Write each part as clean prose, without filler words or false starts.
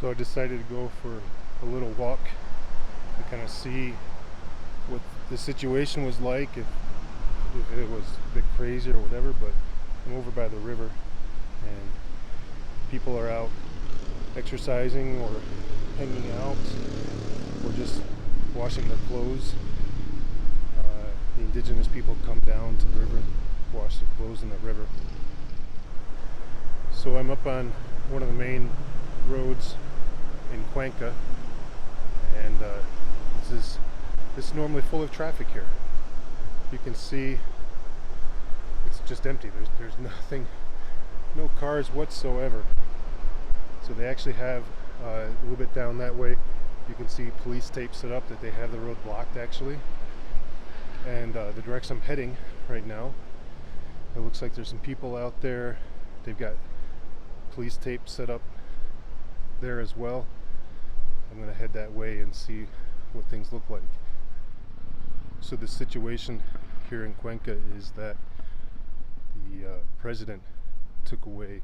So I decided to go for a little walk to kind of see what the situation was like, if it was a bit crazy or whatever. But I'm over by the river and people are out exercising or hanging out or just washing their clothes. The indigenous people come down to the river and wash their clothes in the river. So I'm up on one of the main roads in Cuenca, and this is normally full of traffic here. You can see it's just empty. There's nothing, no cars whatsoever. So they actually have a little bit down that way. You can see police tape set up that they have the road blocked actually. And the direction I'm heading right now, it looks like there's some people out there. They've got police tape set up there as well. I'm going to head that way and see what things look like. So the situation here in Cuenca is that the president took away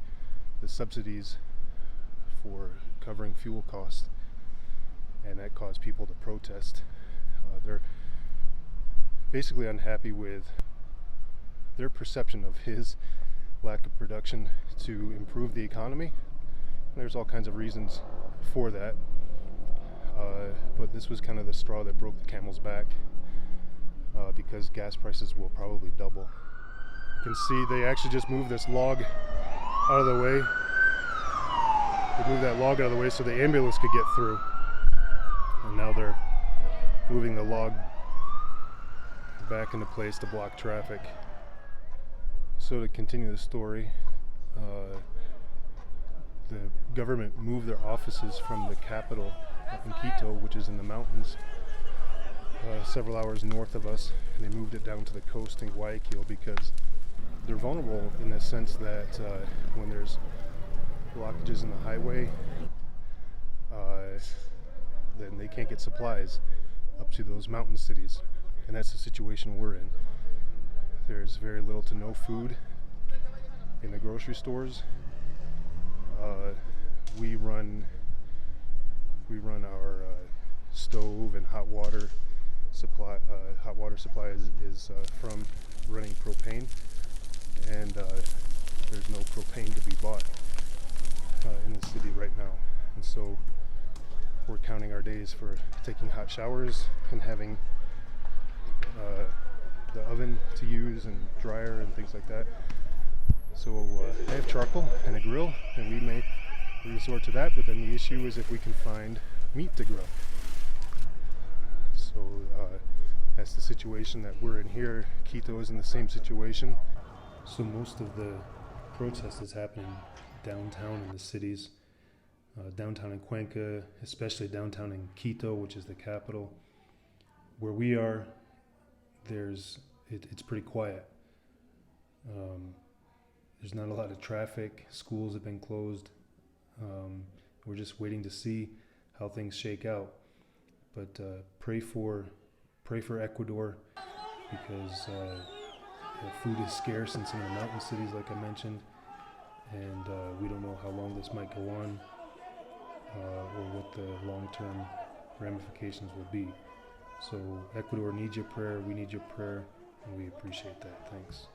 the subsidies for covering fuel costs, and that caused people to protest. They're basically unhappy with their perception of his lack of production to improve the economy. There's all kinds of reasons for that, but this was kind of the straw that broke the camel's back, because gas prices will probably double. You can see they actually just moved this log out of the way. They moved that log out of the way so the ambulance could get through, and now they're moving the log back into place to block traffic. So to continue the story, the government moved their offices from the capital up in Quito, which is in the mountains, several hours north of us, and they moved it down to the coast in Guayaquil because they're vulnerable in the sense that when there's blockages in the highway, then they can't get supplies up to those mountain cities, and that's the situation we're in. There's very little to no food in the grocery stores. We run our stove and hot water supply. Hot water supply is from running propane, and there's no propane to be bought in the city right now. And so we're counting our days for taking hot showers and having the oven to use and dryer and things like that. So I have charcoal and a grill, and we may resort to that, but then the issue is if we can find meat to grill. So that's the situation that we're in here. Quito is in the same situation. So most of the protest is happening downtown in the cities, downtown in Cuenca, especially downtown in Quito, which is the capital. Where we are, it's pretty quiet. There's not a lot of traffic. Schools have been closed. We're just waiting to see how things shake out. But pray for Ecuador, because food is scarce in some of the mountain cities, like I mentioned, and we don't know how long this might go on, or what the long-term ramifications will be. So Ecuador needs your prayer, we need your prayer, and we appreciate that. Thanks.